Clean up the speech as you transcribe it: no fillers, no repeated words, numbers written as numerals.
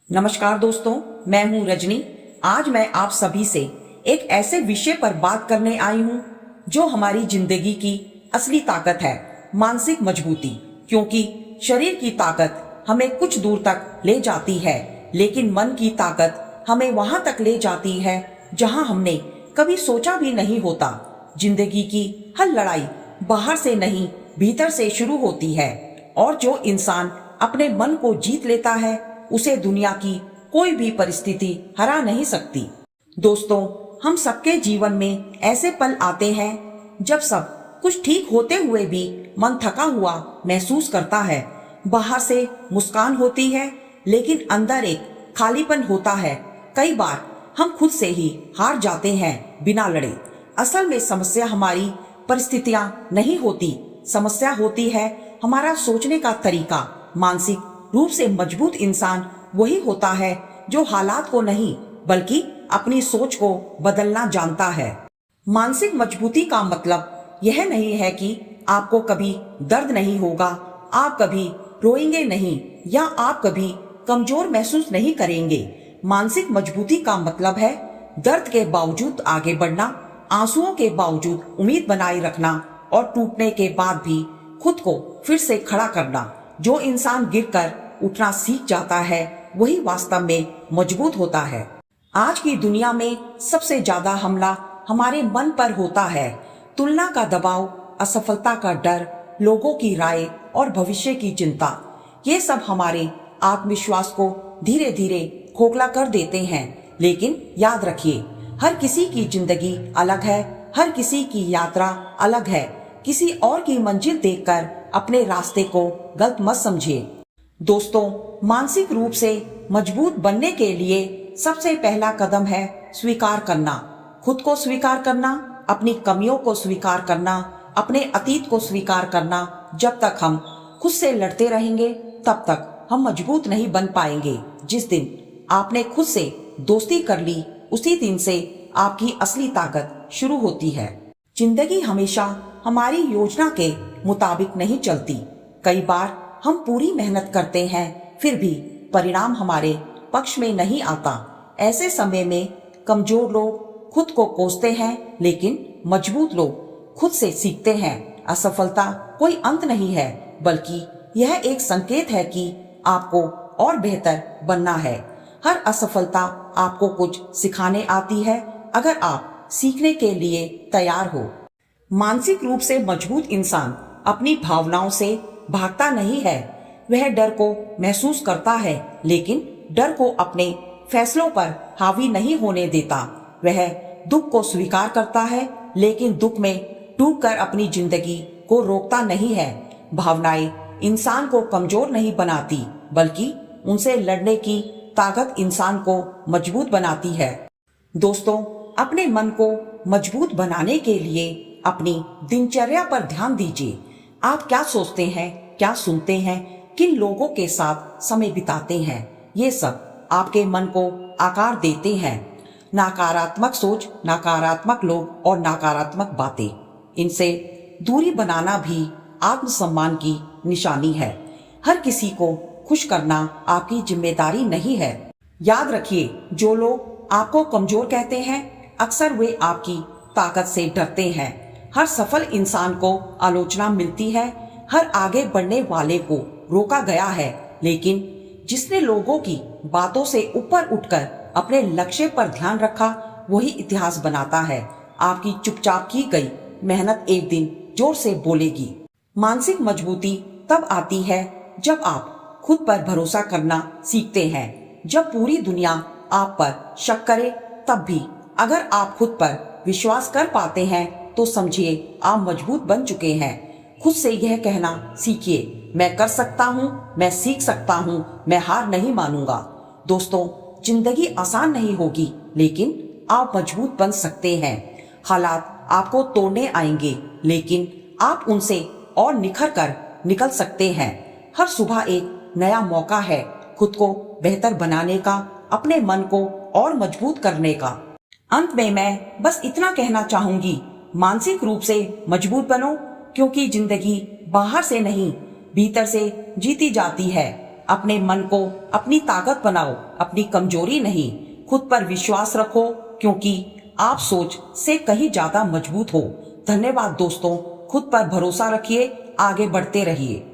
नमस्कार दोस्तों, मैं हूं रजनी। आज मैं आप सभी से एक ऐसे विषय पर बात करने आई हूं जो हमारी जिंदगी की असली ताकत है, मानसिक मजबूती। क्योंकि शरीर की ताकत हमें कुछ दूर तक ले जाती है, लेकिन मन की ताकत हमें वहां तक ले जाती है जहां हमने कभी सोचा भी नहीं होता। जिंदगी की हर लड़ाई बाहर से नहीं, भीतर से शुरू होती है, और जो इंसान अपने मन को जीत लेता है उसे दुनिया की कोई भी परिस्थिति हरा नहीं सकती। दोस्तों, हम सबके जीवन में ऐसे पल आते हैं जब सब कुछ ठीक होते हुए भी मन थका हुआ महसूस करता है। बाहर से मुस्कान होती है, लेकिन अंदर एक खालीपन होता है। कई बार हम खुद से ही हार जाते हैं बिना लड़े। असल में समस्या हमारी परिस्थितियां नहीं होती, समस्या होती है हमारा सोचने का तरीका। मानसिक रूप से मजबूत इंसान वही होता है जो हालात को नहीं बल्कि अपनी सोच को बदलना जानता है। मानसिक मजबूती का मतलब यह नहीं है कि आपको कभी दर्द नहीं होगा, आप कभी रोएंगे नहीं, या आप कभी कमजोर महसूस नहीं करेंगे। मानसिक मजबूती का मतलब है दर्द के बावजूद आगे बढ़ना, आंसुओं के बावजूद उम्मीद बनाए रखना, और टूटने के बाद भी खुद को फिर से खड़ा करना। जो इंसान गिरकर उठना सीख जाता है वही वास्तव में मजबूत होता है। आज की दुनिया में सबसे ज्यादा हमला हमारे मन पर होता है। तुलना का दबाव, असफलता का डर, लोगों की राय और भविष्य की चिंता, ये सब हमारे आत्मविश्वास को धीरे धीरे खोखला कर देते हैं। लेकिन याद रखिए, हर किसी की जिंदगी अलग है, हर किसी की यात्रा अलग है। किसी और की मंजिल देखकर अपने रास्ते को गलत मत समझिए। दोस्तों, मानसिक रूप से मजबूत बनने के लिए सबसे पहला कदम है स्वीकार करना। खुद को स्वीकार करना, अपनी कमियों को स्वीकार करना, अपने अतीत को स्वीकार करना। जब तक हम खुद से लड़ते रहेंगे तब तक हम मजबूत नहीं बन पाएंगे। जिस दिन आपने खुद से दोस्ती कर ली, उसी दिन से आपकी असली ताकत शुरू होती है। जिंदगी हमेशा हमारी योजना के मुताबिक नहीं चलती। कई बार हम पूरी मेहनत करते हैं, फिर भी परिणाम हमारे पक्ष में नहीं आता। ऐसे समय में कमजोर लोग खुद को कोसते हैं, लेकिन मजबूत लोग खुद से सीखते हैं। असफलता कोई अंत नहीं है, बल्कि यह एक संकेत है कि आपको और बेहतर बनना है। हर असफलता आपको कुछ सिखाने आती है, अगर आप सीखने के लिए तैयार हो। मानसिक रूप से मजबूत इंसान अपनी भावनाओं से भागता नहीं है। वह डर को महसूस करता है, लेकिन डर को अपने फैसलों पर हावी नहीं होने देता। वह दुख को स्वीकार करता है, लेकिन दुख में डूबकर अपनी जिंदगी को रोकता नहीं है। भावनाएं इंसान को कमजोर नहीं बनाती, बल्कि उनसे लड़ने की ताकत इंसान को मजबूत बनाती है। दोस्तों, अपने मन को मजबूत बनाने के लिए अपनी दिनचर्या पर ध्यान दीजिए। आप क्या सोचते हैं, क्या सुनते हैं, किन लोगों के साथ समय बिताते हैं, ये सब आपके मन को आकार देते हैं। नकारात्मक सोच, नकारात्मक लोग और नकारात्मक बातें, इनसे दूरी बनाना भी आत्मसम्मान की निशानी है। हर किसी को खुश करना आपकी जिम्मेदारी नहीं है। याद रखिए, जो लोग आपको कमजोर कहते हैं, अक्सर वे आपकी ताकत से डरते हैं। हर सफल इंसान को आलोचना मिलती है, हर आगे बढ़ने वाले को रोका गया है, लेकिन जिसने लोगों की बातों से ऊपर उठकर अपने लक्ष्य पर ध्यान रखा, वही इतिहास बनाता है। आपकी चुपचाप की गई मेहनत एक दिन जोर से बोलेगी। मानसिक मजबूती तब आती है जब आप खुद पर भरोसा करना सीखते हैं। जब पूरी दुनिया आप पर शक करे, तब भी अगर आप खुद पर विश्वास कर पाते हैं तो समझिए आप मजबूत बन चुके हैं। खुद से यह कहना सीखिए, मैं कर सकता हूँ, मैं सीख सकता हूँ, मैं हार नहीं मानूंगा। दोस्तों, जिंदगी आसान नहीं होगी, लेकिन आप मजबूत बन सकते हैं। हालात आपको तोड़ने आएंगे, लेकिन आप उनसे और निखर कर निकल सकते हैं। हर सुबह एक नया मौका है खुद को बेहतर बनाने का, अपने मन को और मजबूत करने का। अंत में मैं बस इतना कहना चाहूंगी, मानसिक रूप से मजबूत बनो, क्योंकि जिंदगी बाहर से नहीं भीतर से जीती जाती है। अपने मन को अपनी ताकत बनाओ, अपनी कमजोरी नहीं। खुद पर विश्वास रखो, क्योंकि आप सोच से कहीं ज्यादा मजबूत हो। धन्यवाद दोस्तों, खुद पर भरोसा रखिए, आगे बढ़ते रहिए।